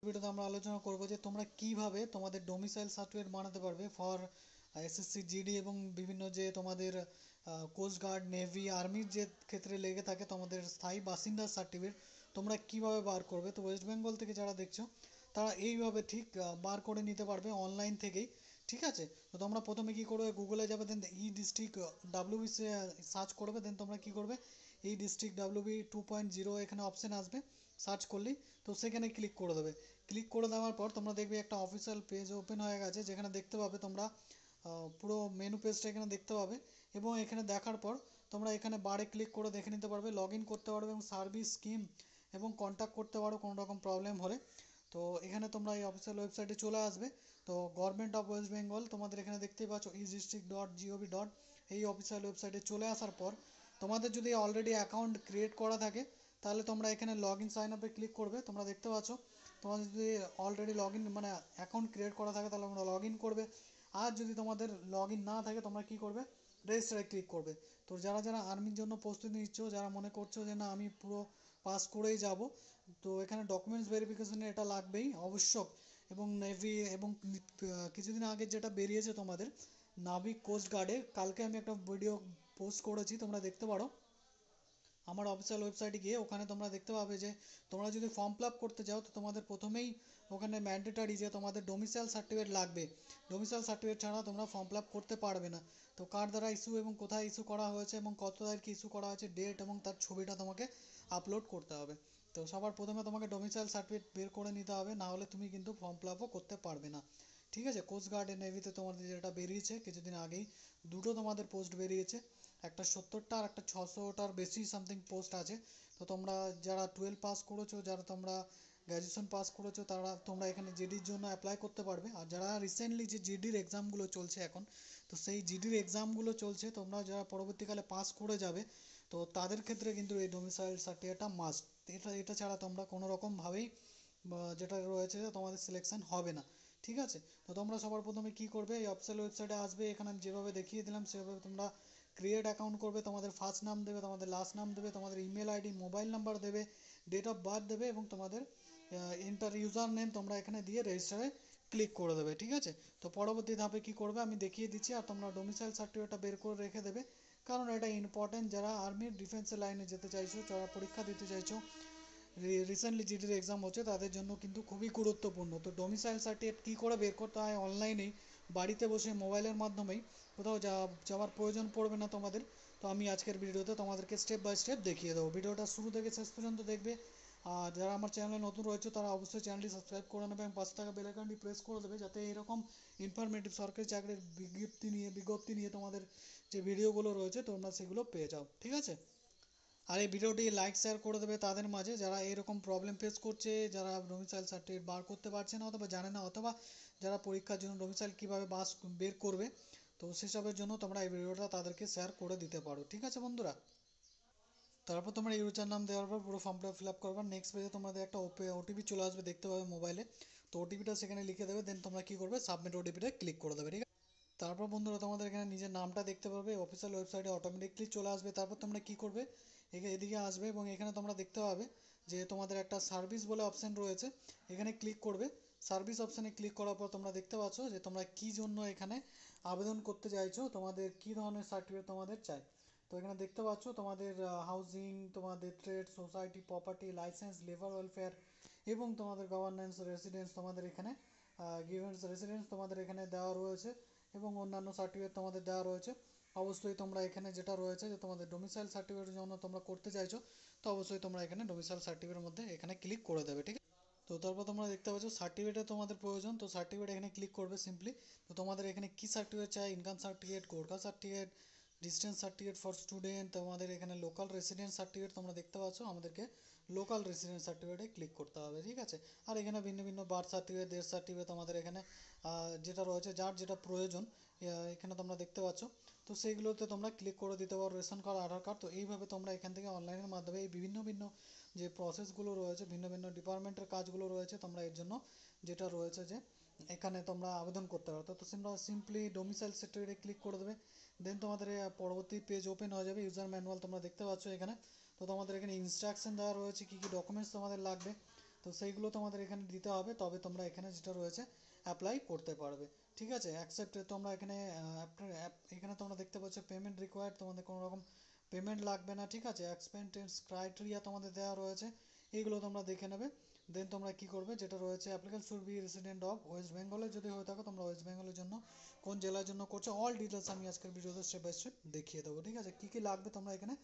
ভিডিওতে আমরা আলোচনা করব যে তোমরা কিভাবে তোমাদের ডোমিসাইল সার্টিফিকেট বানাতে পারবে ফর এসএসসি জিডি এবং বিভিন্ন যে তোমাদের কোস্ট গার্ড নেভি আর্মির যে ক্ষেত্রে লেগে থাকে তোমাদের স্থায়ী বাসিন্দা সার্টিফিকেট তোমরা কিভাবে বার করবে। তো ওয়েস্ট বেঙ্গল থেকে যারা দেখছো তারা এইভাবে ঠিক বার করে নিতে পারবে অনলাইন থেকেই। ঠিক আছে, তো তোমরা প্রথমে কি করবে, গুগলে যাবে, দেন ই ডিস্ট্রিক্ট ডাব্লিউবি সার্চ করবে, দেন তোমরা কি করবে, ই ডিস্ট্রিক্ট ডাব্লিউবি 2.0 এখানে অপশন আসবে, সার্চ করলেই তো সেখানে ক্লিক করে দেবে। ক্লিক করে দেওয়ার পর তোমরা দেখবে একটা অফিসিয়াল পেজ ওপেন হয়ে গেছে, যেখানে দেখতে পাবে তোমরা পুরো মেনু পেজটা এখানে দেখতে পাবে। এবং এখানে দেখার পর তোমরা এখানে বারে ক্লিক করে দেখে নিতে পারবে, লগ ইন করতে পারবে এবং সার্ভিস স্কিম এবং কন্ট্যাক্ট করতে পারো কোনো রকম প্রবলেম হলে। তো এখানে তোমরা এই অফিসিয়াল ওয়েবসাইটে চলে আসবে। তো গভর্নমেন্ট অফ ওয়েস্ট বেঙ্গল তোমাদের এখানে দেখতেই পাচ্ছ eDistrict.gov. এই অফিসিয়াল ওয়েবসাইটে চলে আসার পর তোমাদের যদি অলরেডি অ্যাকাউন্ট ক্রিয়েট করা থাকে তাহলে তোমরা এখানে লগ ইন সাইন আপে ক্লিক করবে। তোমরা দেখতে পাচ্ছ তোমাদের যদি অলরেডি লগ ইন মানে অ্যাকাউন্ট ক্রিয়েট করা থাকে তাহলে তোমরা লগ ইন করবে। আর যদি তোমাদের লগ ইন না থাকে তোমরা কী করবে, রেজিস্টারে ক্লিক করবে। তো যারা যারা আর্মির জন্য প্রস্তুতি নিচ্ছ, যারা মনে করছো যে না আমি পুরো পাস করেই যাব, তো এখানে ডকুমেন্টস ভেরিফিকেশনে এটা লাগবেই অবশ্যক। এবং নেভি এবং কিছুদিন আগে যেটা বেরিয়েছে তোমাদের নাবিক কোস্ট গার্ডে, কালকে আমি একটা ভিডিও পোস্ট করেছি, তোমরা দেখতে পারো আমার অফিসিয়াল ওয়েবসাইটে গিয়ে। ওখানে তোমরা দেখতে পাবে যে তোমরা যদি ফর্ম ফিল আপ করতে চাও তো তোমাদের প্রথমেই ওখানে ম্যান্ডেটারি যে তোমাদের ডোমিসাইল সার্টিফিকেট লাগবে। ডোমিসাইল সার্টিফিকেট ছাড়া তোমরা ফর্ম ফিল আপ করতে পারবে না। তো কার দ্বারা ইস্যু এবং কোথায় ইস্যু করা হয়েছে এবং কত তারিখে ইস্যু করা হয়েছে ডেট এবং তার ছবিটা তোমাকে আপলোড করতে হবে। তো সবার প্রথমে তোমাকে ডোমিসাইল সার্টিফিকেট বের করে নিতে হবে, না হলে তুমি কিন্তু ফর্ম ফিল আপও করতে পারবে না। ঠিক আছে, কোস্ট গার্ড নেভিতে তোমাদের যেটা বেরিয়েছে কিছুদিন আগেই, দুটো তোমাদের পোস্ট বেরিয়েছে, একটা 70টা আর একটা 600টার বেশি সামথিং পোস্ট আছে। তো তোমরা যারা 12 পাস করেছো, যারা তোমরা গ্র্যাজুয়েশন পাস করেছো, তারা তোমরা এখানে জিডির জন্য অ্যাপ্লাই করতে পারবে। আর যারা রিসেন্টলি যে জিডির এক্সামগুলো চলছে এখন, তো সেই জিডির এক্সামগুলো চলছে, তোমরা যারা পরবর্তীকালে পাস করে যাবে তো তাদের ক্ষেত্রে কিন্তু এই ডোমিসাইল সার্টিফিকেটটা মাস্ট। এটা এটা ছাড়া তোমরা কোনো রকমভাবেই যেটা রয়েছে যে তোমাদের সিলেকশন হবে না। ঠিক আছে, তো তোমরা সবার প্রথমে কি করবে, এই অফিসিয়াল ওয়েবসাইটে আসবে, এখানে আমি যেভাবে দেখিয়ে দিলাম সেভাবে তোমরা ক্রিয়েট অ্যাকাউন্ট করবে। তোমাদের ফার্স্ট নাম দেবে, তোমাদের লাস্ট নাম দেবে, তোমাদের ইমেল আইডি মোবাইল নাম্বার দেবে, ডেট অফ বার্থ দেবে এবং তোমাদের ইন্টার ইউজার নেম তোমরা এখানে দিয়ে রেজিস্টারে ক্লিক করে দেবে। ঠিক আছে, তো পরবর্তী ধাপে কি করবে আমি দেখিয়ে দিচ্ছি। আর তোমরা ডোমিসাইল সার্টিফিকেটটা বের করে রেখে দেবে, কারণ এটা ইম্পর্টেন্ট। যারা আর্মির ডিফেন্সের লাইনে যেতে চাইছো, যারা পরীক্ষা দিতে চাইছো, রিসেন্টলি জিডির এক্সাম হচ্ছে, তাদের জন্য কিন্তু খুবই গুরুত্বপূর্ণ। তো ডোমিসাইল সার্টিফিকেট কী করে বের করতে হয় অনলাইনেই, বাড়িতে বসে মোবাইলের মাধ্যমেই, কোথাও যাওয়ার প্রয়োজন পড়বে না তোমাদের। তো আমি আজকের ভিডিওতে তোমাদেরকে স্টেপ বাই স্টেপ দেখিয়ে দেবো। ভিডিওটা শুরু থেকে শেষ পর্যন্ত দেখবে। আর যারা আমার চ্যানেলে নতুন রয়েছে তারা অবশ্যই চ্যানেলটি সাবস্ক্রাইব করে নেবে এবং পাশে থাকা বেল আইকনটি প্রেস করে দেবে, যাতে এরকম ইনফরমেটিভ সরকারি চাকরির বিজ্ঞপ্তি নিয়ে তোমাদের যে ভিডিওগুলো রয়েছে তোমরা সেগুলো পেয়ে যাও। ঠিক আছে, আর এই ভিডিওটি লাইক শেয়ার করে দেবে তাদের মাঝে যারা এরকম প্রবলেম ফেস করছে, যারা ডোমিসাইল সার্টিফিকেট বার করতে পারছে না অথবা জানে না, অথবা যারা পরীক্ষার জন্য ডোমিসাইল কীভাবে বের করবে, তো সেসবের জন্য তোমরা এই ভিডিওটা তাদেরকে শেয়ার করে দিতে পারো। ঠিক আছে বন্ধুরা, তারপর তোমরা ইউজার নাম দেওয়ার পর পুরো ফর্মটা ফিল আপ করবে। নেক্সট পেজে তোমাদের একটা ওটিপি চলে আসবে, দেখতে পাবে মোবাইলে। তো ওটিপিটা সেখানে লিখে দেবে, দেন তোমরা কী করবে, সাবমিট ওটিপিটা ক্লিক করে দেবে। ঠিক আছে, তারপর বন্ধুরা তোমাদের এখানে নিজের নামটা দেখতে পাবে, অফিসিয়াল ওয়েবসাইটে অটোমেটিকলি চলে আসবে। তারপর তোমরা কী করবে, এদিকে আসবে এবং এখানে তোমরা দেখতে পাবে যে তোমাদের একটা সার্ভিস বলে অপশান রয়েছে, এখানে ক্লিক করবে। সার্ভিস অপশানে ক্লিক করার পর তোমরা দেখতে পাচ্ছ যে তোমরা কী জন্য এখানে আবেদন করতে চাইছো, তোমাদের কী ধরনের সার্টিফিকেট তোমাদের চাই। তো এখানে দেখতে পাচ্ছ তোমাদের হাউজিং, তোমাদের trade, society, property, licence, labour welfare এবং তোমাদের গভর্নেন্স, রেসিডেন্স তোমাদের এখানে গিভেন্স রেসিডেন্স তোমাদের এখানে দেওয়া রয়েছে এবং অন্যান্য সার্টিফিকেট তোমাদের দেওয়া রয়েছে। অবশ্যই তোমরা এখানে যেটা রয়েছে যে তোমাদের ডোমিসাইল সার্টিফিকেটের জন্য তোমরা করতে চাইছো, তো অবশ্যই তোমরা এখানে ডোমিসাইল সার্টিফিকেটের মধ্যে এখানে ক্লিক করে দেবে। ঠিক আছে, তো তারপর তোমরা দেখতে পাচ্ছ সার্টিফিকেটে তোমাদের প্রয়োজন, তো সার্টিফিকেট এখানে ক্লিক করবে সিম্পলি। তো তোমাদের এখানে কী সার্টিফিকেট চাই, income certificate, Gorkha certificate, distance certificate for student, তোমাদের এখানে লোকাল রেসিডেন্ট সার্টিফিকেট তোমরা দেখতে পাচ্ছ, আমাদেরকে লোকাল রেসিডেন্ট সার্টিফিকেটে ক্লিক করতে হবে। ঠিক আছে, আর এখানে ভিন্ন ভিন্ন বার্থ সার্টিফিকেট, ডেথ সার্টিফিকেট আমাদের এখানে যেটা রয়েছে যার যেটা প্রয়োজন এখানে তোমরা দেখতে পাচ্ছ। তো সেইগুলোতে তোমরা ক্লিক করে দিতে পারো, রেশন কার্ড, আধার কার্ড। তো এইভাবে তোমরা এখান থেকে অনলাইনের মাধ্যমে এই বিভিন্ন ভিন্ন যে প্রসেসগুলো রয়েছে, ভিন্ন ভিন্ন ডিপার্টমেন্টের কাজগুলো রয়েছে, তোমরা এর জন্য যেটা রয়েছে যে এখানে তোমরা আবেদন করতে পারো। তো তোমরা সিম্পলি ডোমিসাইল সার্টিফিকেটে ক্লিক করে দেবে, দেন তোমাদের পরবর্তী পেজ ওপেন হয়ে যাবে, ইউজার ম্যানুয়াল তোমরা দেখতে পাচ্ছ এখানে। তো তোমাদের এখানে ইনস্ট্রাকশন দেওয়া রয়েছে কী কী ডকুমেন্টস তোমাদের লাগবে। তো সেইগুলো তোমাদের এখানে দিতে হবে, তবে তোমরা এখানে যেটা রয়েছে অ্যাপ্লাই করতে পারবে। ঠিক আছে, অ্যাকসেপ্ট তোমরা এখানে এখানে তোমরা দেখতে পাচ্ছ পেমেন্ট রিকোয়ার্ড, তোমাদের কোনো রকম পেমেন্ট লাগবে না। ঠিক আছে, অ্যাকসেপ্টেন্স ক্রাইটেরিয়া তোমাদের দেওয়া রয়েছে, এইগুলো তোমরা দেখে নেবে। দেন তোমরা কি করবে, যেটা রয়েছে applicant should be resident of West বেঙ্গলে যদি হয়ে থাকো, তোমরা ওয়েস্ট বেঙ্গলের জন্য কোন জেলার জন্য করছো, অল ডিটেলস আমি আজকের ভিডিওতে স্টেপ বাই স্টেপ দেখিয়ে দেবো। ঠিক আছে, কী কী লাগবে তোমরা এখানে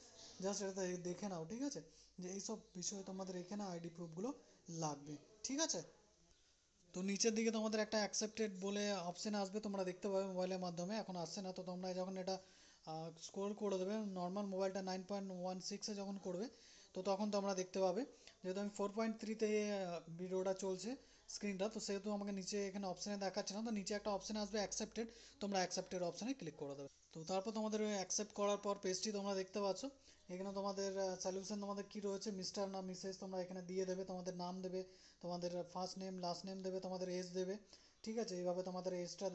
জাস্ট এটা দেখে নাও। ঠিক আছে, যে এইসব বিষয়ে তোমাদের এখানে আইডি প্রুফগুলো লাগবে। ঠিক আছে, তো নিচের দিকে তোমাদের একটা অ্যাকসেপ্টেড বলে অপশন আসবে, তোমরা দেখতে পাবে মোবাইলের মাধ্যমে, এখন আসছে না। তো তোমরা যখন এটা স্ক্রোল করে দেবে, নর্মাল মোবাইলটা 9.16-এ যখন করবে, তো তখন তোমরা দেখতে পাবে, যেহেতু আমি 4.3-তে ভিডিওটা চলছে স্ক্রিনটা, তো সেহেতু আমাকে নিচে এখানে অপশানে দেখাচ্ছে না। তো নিচে একটা অপশান আসবে অ্যাকসেপ্টেড, তোমরা অ্যাকসেপ্টেড অপশানে ক্লিক করে দেবে। তো তারপর তোমাদের ওই অ্যাকসেপ্ট করার পর পেজটি তোমরা দেখতে পাচ্ছ। এখানে তোমাদের সলিউশন তোমাদের কি রয়েছে, মিস্টার না মিসেস তোমরা এখানে দিয়ে দেবে, তোমাদের নাম দেবে, তোমাদের ফার্স্ট নেম লাস্ট নেম দেবে, তোমাদের এজ দেবে। ঠিক আছে, এইভাবে তোমাদের এজটা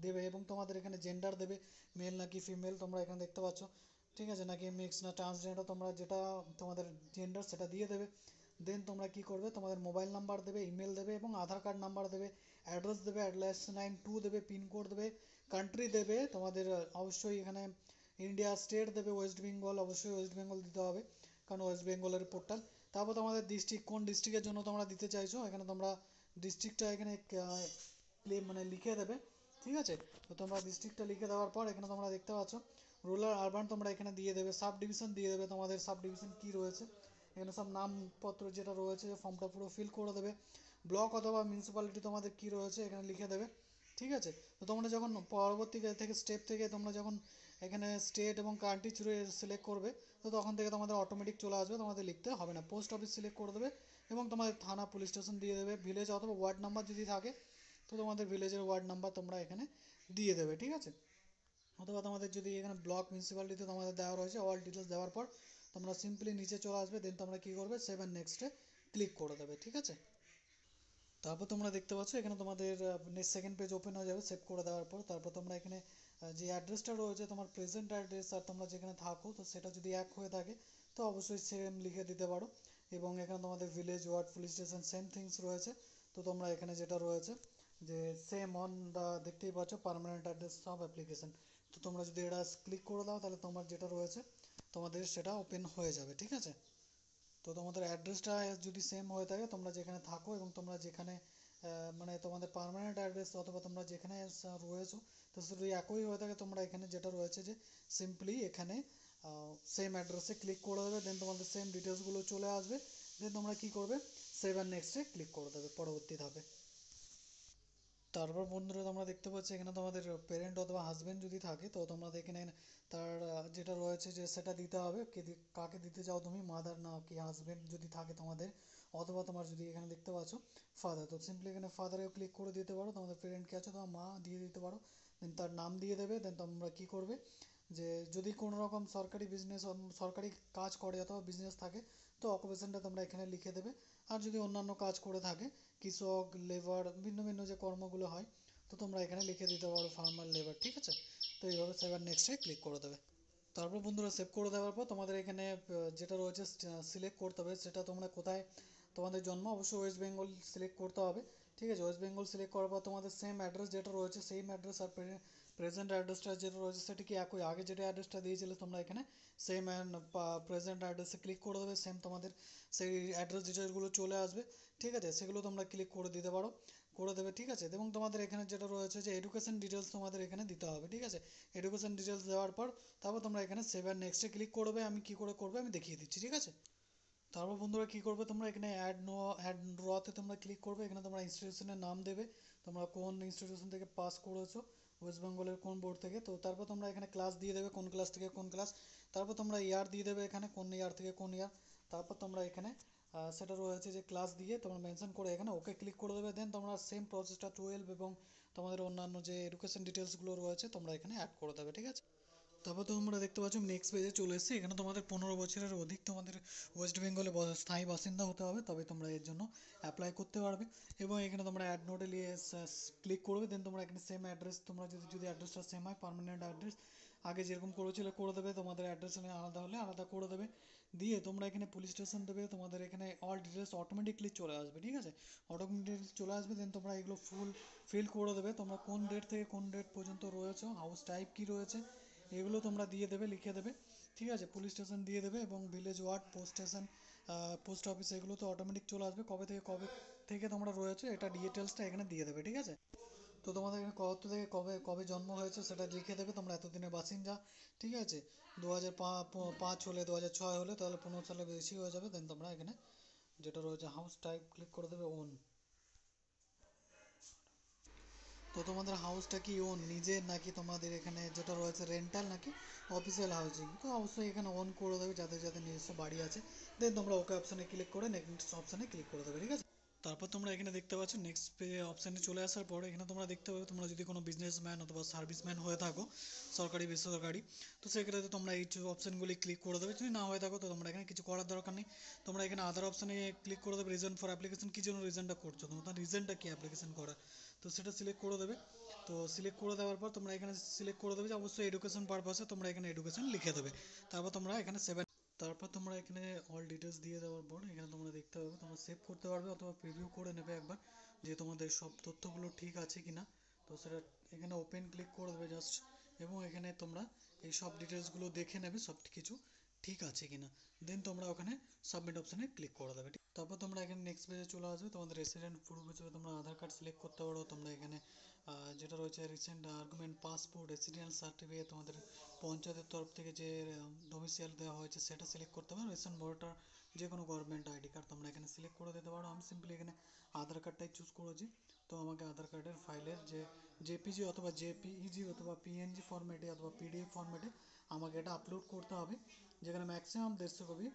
দেবে, এবং তোমাদের এখানে জেন্ডার দেবে, মেল নাকি ফিমেল তোমরা এখানে দেখতে পাচ্ছ। ঠিক আছে, নাকি মিক্স না ট্রান্সজেন্ডার, তোমরা যেটা তোমাদের জেন্ডার সেটা দিয়ে দেবে। দেন তোমরা কি করবে, তোমাদের মোবাইল নাম্বার দেবে, ইমেল দেবে, এবং আধার কার্ড নাম্বার দেবে, অ্যাড্রেস দেবে, /92 দেবে, পিনকোড দেবে, কান্ট্রি দেবে তোমাদের অবশ্যই এখানে ইন্ডিয়া, স্টেট দেবে ওয়েস্ট বেঙ্গল, অবশ্যই ওয়েস্ট বেঙ্গল দিতে হবে কারণ ওয়েস্ট বেঙ্গলের পোর্টাল। তারপর তোমাদের ডিস্ট্রিক্ট, কোন ডিস্ট্রিক্টের জন্য তোমরা দিতে চাইছো, এখানে তোমরা ডিস্ট্রিক্টটা এখানে মানে লিখে দেবে। ঠিক আছে, তো তোমরা ডিস্ট্রিক্টটা লিখে দেওয়ার পর এখানে তোমরা দেখতে পাচ্ছ রুরাল আরবান তোমরা এখানে দিয়ে দেবে, সাব ডিভিশন দিয়ে দেবে, তোমাদের সাব ডিভিশন কী রয়েছে এখানে সব নামপত্র যেটা রয়েছে, ফর্মটা পুরো ফিল করে দেবে। ব্লক অথবা মিউনিসিপ্যালিটি তোমাদের কী রয়েছে এখানে লিখে দেবে। ঠিক আছে, তো তোমরা যখন পরবর্তী থেকে স্টেপ থেকে তোমরা যখন এখানে স্টেট এবং কান্ট্রি সিলেক্ট করবে, তো তখন থেকে তোমাদের অটোমেটিক চলে আসবে, তোমাদের লিখতে হবে না। পোস্ট অফিস সিলেক্ট করে দেবে, এবং তোমাদের থানা পুলিশ স্টেশন দিয়ে দেবে, ভিলেজ অথবা ওয়ার্ড নাম্বার যদি থাকে, তো তোমাদের ভিলেজের ওয়ার্ড নাম্বার তোমরা এখানে দিয়ে দেবে। ঠিক আছে, অথবা তোমাদের যদি এখানে ব্লক মিউনিসিপ্যালিটিতে তোমাদের দেওয়া রয়েছে, অল ডিটেলস দেওয়ার পর তোমরা সিম্পলি নিচে চলে আসবে। দেন তোমরা কী করবে, সেভ অ্যান্ড নেক্সটে ক্লিক করে দেবে। ঠিক আছে, তারপর তোমরা দেখতে পাচ্ছ এখানে তোমাদের সেকেন্ড পেজ ওপেন হয়ে যাবে সেভ করে দেওয়ার পর। তারপর তোমরা এখানে যে অ্যাড্রেসটা রয়েছে তোমার প্রেজেন্ট অ্যাড্রেস আর তোমরা যেখানে থাকো, তো সেটা যদি এক হয়ে থাকে তো অবশ্যই সেম লিখে দিতে পারো। এবং এখানে তোমাদের village, ward, police station same things রয়েছে। তো তোমরা এখানে যেটা রয়েছে যে সেম অন দা দেখতেই পাচ্ছ পার্মানেন্ট অ্যাড্রেস অফ অ্যাপ্লিকেশন, তো তোমরা যদি এটা ক্লিক করে দাও তাহলে তোমার যেটা রয়েছে তোমাদের সেটা ওপেন হয়ে যাবে। ঠিক আছে, তো তোমাদের অ্যাড্রেসটা যদি সেম হয়ে থাকে, তোমরা যেখানে থাকো এবং তোমরা যেখানে মানে তোমাদের পার্মানেন্ট অ্যাড্রেস অথবা তোমরা যেখানে রয়েছো, তো যদি একই হয়ে থাকে, তোমরা এখানে যেটা রয়েছে যে সিম্পলি এখানে সেম অ্যাড্রেসে ক্লিক করে দেবে। দেন তোমাদের সেম ডিটেলসগুলো চলে আসবে। দেন তোমরা কী করবে, সেভ অ্যান্ড নেক্সটে ক্লিক করে দেবে পরবর্তী ধাপে। তারপর বন্ধুরা তোমরা দেখতে পাচ্ছ এখানে তোমাদের প্যারেন্ট অথবা হাজবেন্ড যদি থাকে, তো তোমরা এখানে তার যেটা রয়েছে যে সেটা দিতে হবে, কাকে দিতে চাও তুমি, মাদার না কি হাজবেন্ড যদি থাকে তোমাদের, অথবা তোমার যদি এখানে দেখতে পাচ্ছ ফাদার, তো সিম্পলি এখানে ফাদারেও ক্লিক করে দিতে পারো। তোমাদের প্যারেন্ট কে আছে তোমার মা দিয়ে দিতে পারো। দেন তার নাম দিয়ে দেবে। দেন তোমরা কী করবে, যে যদি কোনো রকম সরকারি বিজনেস, সরকারি কাজ করে অথবা বিজনেস থাকে, তো অকুপেশনটা তোমরা এখানে লিখে দেবে। আর যদি অন্যান্য কাজ করে থাকে, কৃষক, লেবার, ভিন্ন ভিন্ন যে কর্মগুলো হয়, তো তোমরা এখানে লিখে দিতে পারো ফার্মার, লেবার। ঠিক আছে, তো এইভাবে সেভ অ্যান্ড নেক্সটে ক্লিক করে দেবে। তারপর বন্ধুরা সেভ করে দেওয়ার পর তোমাদের এখানে যেটা রয়েছে সিলেক্ট করতে হবে, সেটা তোমরা কোথায় তোমাদের জন্ম, অবশ্যই ওয়েস্ট বেঙ্গল সিলেক্ট করতে হবে। ঠিক আছে, ওয়েস্ট বেঙ্গল সিলেক্ট করার পর তোমাদের সেম অ্যাড্রেস যেটা রয়েছে, সেম অ্যাড্রেস আর প্রেজেন্ট অ্যাড্রেসটা যেটা রয়েছে সেটা কি একই, আগে যেটা অ্যাড্রেসটা দিয়েছিলে তোমরা এখানে সেম অ্যান্ড প্রেজেন্ট অ্যাড্রেসে ক্লিক করে দেবে, সেম তোমাদের সেই অ্যাড্রেস ডিটেলসগুলো চলে আসবে। ঠিক আছে, সেগুলো তোমরা ক্লিক করে দিতে পারো, করে দেবে। ঠিক আছে, এবং তোমাদের এখানে যেটা রয়েছে যে এডুকেশন ডিটেলস তোমাদের এখানে দিতে হবে। ঠিক আছে, এডুকেশন ডিটেলস দেওয়ার পর তারপর তোমরা এখানে সেভ অ্যান্ড নেক্সটে ক্লিক করবে। আমি কি করে করবে আমি দেখিয়ে দিচ্ছি। ঠিক আছে, তারপর বন্ধুরা কী করবে, তোমরা এখানে অ্যাড রতে তোমরা ক্লিক করবে। এখানে তোমরা ইনস্টিটিউশনের নাম দেবে, তোমরা কোন ইনস্টিটিউশন থেকে পাস করেছো, ওয়েস্ট বেঙ্গলের কোন বোর্ড থেকে, তো তারপর তোমরা এখানে ক্লাস দিয়ে দেবে, কোন ক্লাস থেকে কোন ক্লাস। তারপর তোমরা ইয়ার দিয়ে দেবে, এখানে কোন ইয়ার থেকে কোন ইয়ার। তারপর তোমরা এখানে সেটা রয়েছে যে ক্লাস দিয়ে তোমরা মেনশন করে এখানে ওকে ক্লিক করে দেবে। দেন তোমরা সেম প্রসেসটা 12 এবং তোমাদের অন্যান্য যে এডুকেশন ডিটেলসগুলো রয়েছে তোমরা এখানে অ্যাড করে দেবে। ঠিক আছে, তারপর তোমরা দেখতে পাচ্ছ নেক্সট পেজে চলে এসেছে। এখানে তোমাদের 15 বছরের অধিক তোমাদের ওয়েস্ট বেঙ্গলে স্থায়ী বাসিন্দা হতে হবে, তবে তোমরা এর জন্য অ্যাপ্লাই করতে পারবে। এবং এখানে তোমরা অ্যাড নোটে নিয়ে ক্লিক করবে। দেন তোমরা এখানে সেম অ্যাড্রেস, তোমরা যদি অ্যাড্রেসটা সেম হয়, পার্মানেন্ট অ্যাড্রেস আগে যেরকম করেছিলে করে দেবে, তোমাদের অ্যাড্রেস আলাদা হলে আলাদা করে দেবে। দিয়ে তোমরা এখানে পুলিশ স্টেশন দেবে, তোমাদের এখানে অল ডিটেলস অটোমেটিকলি চলে আসবে, ঠিক আছে? অটোমেটিকলি চলে আসবে, দেন তোমরা এগুলো ফুল ফিল করে দেবে, তোমরা কোন ডেট থেকে কোন ডেট পর্যন্ত রয়েছো, হাউস টাইপ কী রয়েছে, এগুলো তোমরা দিয়ে দেবে, লিখে দেবে, ঠিক আছে? পুলিশ স্টেশন দিয়ে দেবে এবং village ward, post station, post office, এগুলো তো অটোমেটিক চলে আসবে, কবে থেকে তোমরা রয়েছো এটা ডিটেলসটা এখানে দিয়ে দেবে, ঠিক আছে? তো তোমাদের এখানে কত থেকে কবে কবে জন্ম হয়েছে সেটা লিখে দেবে, তোমরা এতদিনের বাসিন্দা, ঠিক আছে? 2005 হলে, 2006 হলে, তাহলে 15 সালে বেশি হয়ে যাবে, দেন তোমরা এখানে যেটা রয়েছে হাউস টাইপ ক্লিক করে দেবে ওন। তো তোমাদের হাউসটা কি ওন নিজের, নাকি তোমাদের এখানে যেটা রয়েছে রেন্টাল, নাকি অফিসিয়াল হাউজিং? তো অবশ্যই এখানে ওন করে দেবে, যাদের যাদের নিজস্ব বাড়ি আছে, দেন তোমরা ওকে অপশানে ক্লিক করে নেক্সট অপশানে ক্লিক করে দেবে, ঠিক আছে? তারপর তোমরা এখানে দেখতে পাচ্ছ নেক্সট অপশানে চলে আসার পর এখানে তোমরা দেখতে পাবে, তোমরা যদি কোনো বিজনেসম্যান অথবা সার্ভিসম্যান হয়ে থাকো, সরকারি বেসরকারি, তো সেক্ষেত্রে তোমরা এই অপশানগুলি ক্লিক করে দেবে। যদি না হয়ে থাকো তো তোমরা এখানে কিছু করার দরকার নেই, তোমরা এখানে আদার অপশানে ক্লিক করে দেবে, রিজন ফর অ্যাপ্লিকেশন, কী জন্য রিজনটা করছো, তোমার রিজনটা কি অ্যাপ্লিকেশন করার, তো সেটা সিলেক্ট করে দেবে। তো সিলেক্ট করে দেওয়ার পর তোমরা এখানে সিলেক্ট করে দেবে যে অবশ্যই এডুকেশন পারপাসে, তোমরা এখানে এডুকেশন লিখে দেবে। তারপর তোমরা এখানে তারপর তোমরা এখানে অল ডিটেলস দিয়ে দেওয়ার পর এখানে তোমরা দেখতে পাবে, তোমরা সেভ করতে পারবে অথবা প্রিভিউ করে নেবে একবার, যে তোমাদের সব তথ্যগুলো ঠিক আছে কি না। তো সেটা এখানে ওপেন ক্লিক করে দেবে জাস্ট, এবং এখানে তোমরা এই সব ডিটেলসগুলো দেখে নেবে সব কিছু ঠিক আছে কি না, দেন তোমরা ওখানে সাবমিট অপশানে ক্লিক করে দেবে। তারপর তোমরা এখানে নেক্সট পেজে চলে আসবে, তোমাদের রেসিডেন্ট প্রুফ হিসেবে তোমরা আধার কার্ড সিলেক্ট করতে পারো, তোমরা এখানে যেটা রয়েছে recent argument, passport, residence certificate, তোমাদের পঞ্চায়েতের তরফ থেকে যে ডোমিসাইল দেওয়া হয়েছে সেটা সিলেক্ট করতে পারো, রেশন ভোটার, যে কোনো গভর্নমেন্ট আইডি কার্ড তোমরা এখানে সিলেক্ট করে দিতে পারো। আমি সিম্পলি এখানে আধার কার্ডটাই চুজ করেছি, তো আমাকে আধার কার্ডের ফাইলের যে জেপিজি অথবা জেপিইজি অথবা পিএনজি ফরম্যাটে অথবা পিডিএফ ফরম্যাটে আমাকে এটা আপলোড করতে হবে, যেখানে ম্যাক্সিমাম 150 কপি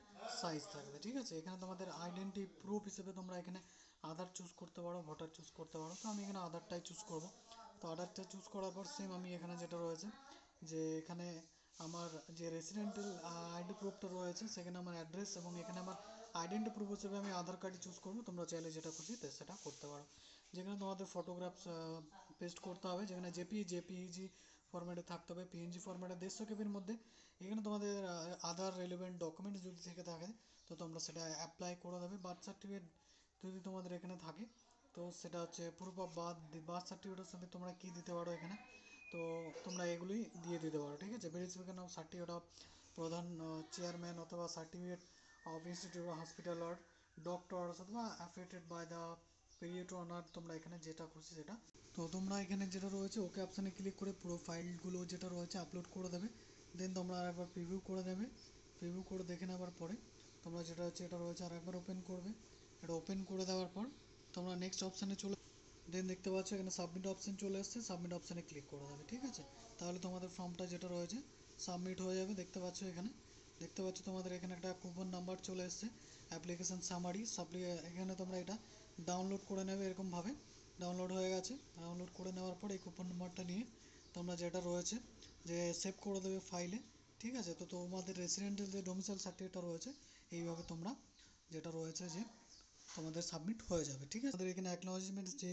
সাইজ থাকবে, ঠিক আছে? এখানে তোমাদের আইডেন্টি প্রুফ হিসেবে তোমরা এখানে আধার চুজ করতে পারো, ভোটার চুজ করতে পারো, তো আমি এখানে আধারটাই চুজ করব। তো আধারটা চুজ করার পর সেম আমি এখানে যেটা রয়েছে যে এখানে আমার যে রেসিডেন্টাল আইডি প্রুফটা রয়েছে সেখানে আমার অ্যাড্রেস, এবং এখানে আমার আইডেন্টি প্রুফ হিসেবে আমি আধার কার্ডই চুজ করবো, তোমরা চাইলে যেটা খুশি সেটা করতে পারো। যেখানে তোমাদের ফটোগ্রাফস পেস্ট করতে হবে, যেখানে জেপিইজি ফরম্যাটে থাকতে হবে, পিএনজি ফরম্যাটে 150 কেবির মধ্যে। এখানে তোমাদের আধার রিলেভেন্ট ডকুমেন্টস যদি থেকে থাকে তো তোমরা সেটা অ্যাপ্লাই করে দেবে। বার্থ সার্টিফিকেট যদি তোমাদের এখানে থাকে তো সেটা হচ্ছে প্রুফ অফ বার্থ সার্টিফিকেটের সাথে তোমরা কী দিতে পারো এখানে, তো তোমরা এগুলি দিয়ে দিতে পারো, ঠিক আছে? ভেরিফিকেশন অফ সার্টিফিকেট অফ প্রধান চেয়ারম্যান অথবা certificate of institute hospital or doctors অথবা affiliated by the period honour, তোমরা এখানে যেটা খুশি সেটা। তো তোমরা এখানে যেটা রয়েছে ওকে অপশানে ক্লিক করে পুরো ফাইলগুলো যেটা রয়েছে আপলোড করে দেবে, দেন তোমরা আরেকবার প্রিভিউ করে দেবে। প্রিভিউ করে দেখে নেওয়ার পরে তোমরা যেটা হচ্ছে এটা রয়েছে আরেকবার ওপেন করবে। এটা ওপেন করে দেওয়ার পর তোমরা নেক্সট অপশানে চলে, দেন দেখতে পাচ্ছ এখানে সাবমিট অপশান চলে এসেছে, সাবমিট অপশানে ক্লিক করে দেবে, ঠিক আছে? তাহলে তোমাদের ফর্মটা যেটা রয়েছে সাবমিট হয়ে যাবে। দেখতে পাচ্ছ এখানে, দেখতে পাচ্ছ তোমাদের এখানে একটা কুপন নাম্বার চলে এসেছে, অ্যাপ্লিকেশন সামারি এখানে তোমরা এটা ডাউনলোড করে নেবে, এরকমভাবে ডাউনলোড হয়ে গেছে। ডাউনলোড করে নেওয়ার পর এই কুপন নাম্বারটা নিয়ে তোমরা যেটা রয়েছে যে সেভ করে দেবে ফাইলে, ঠিক আছে? তো তোমাদের রেসিডেন্টের যে ডোমিসাইল সার্টিফিকেটটা রয়েছে এইভাবে তোমরা যেটা রয়েছে যে তোমাদের সাবমিট হয়ে যাবে, ঠিক আছে? আমাদের এখানে অ্যাকনলেজমেন্ট যে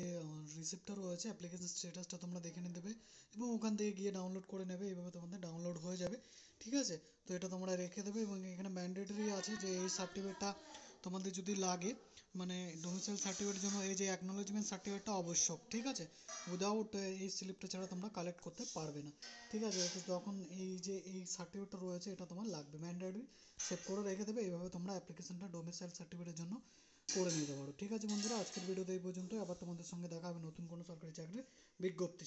রিসিপ্টটা রয়েছে, অ্যাপ্লিকেশন স্ট্যাটাসটা তোমরা দেখে নিতে দেবে এবং ওখান থেকে গিয়ে ডাউনলোড করে নেবে, এইভাবে তোমাদের ডাউনলোড হয়ে যাবে, ঠিক আছে? তো এটা তোমরা রেখে দেবে, এবং এখানে ম্যান্ডেটরি আছে যে এই সার্টিফিকেটটা তোমাদের যদি লাগে, মানে ডোমিসাইল সার্টিফিকেটের জন্য এই যে অ্যাকনলেজমেন্ট সার্টিফিকেটটা আবশ্যক, ঠিক আছে? উইদাউট এই স্লিপটা ছাড়া তোমরা কালেক্ট করতে পারবে না, ঠিক আছে? তো তখন এই যে এই সার্টিফিকেটটা রয়েছে এটা তোমার লাগবে, ম্যান্ডেটরি, সেভ করে রেখে দেবে। এইভাবে তোমরা অ্যাপ্লিকেশনটা ডোমিসাইল সার্টিফিকেটের জন্য করে নিতে পারো, ঠিক আছে বন্ধুরা? আজকের ভিডিওতে এই পর্যন্ত, আবার তোমাদের সঙ্গে দেখা হবে নতুন কোনো সরকারি চাকরির বিজ্ঞপ্তি।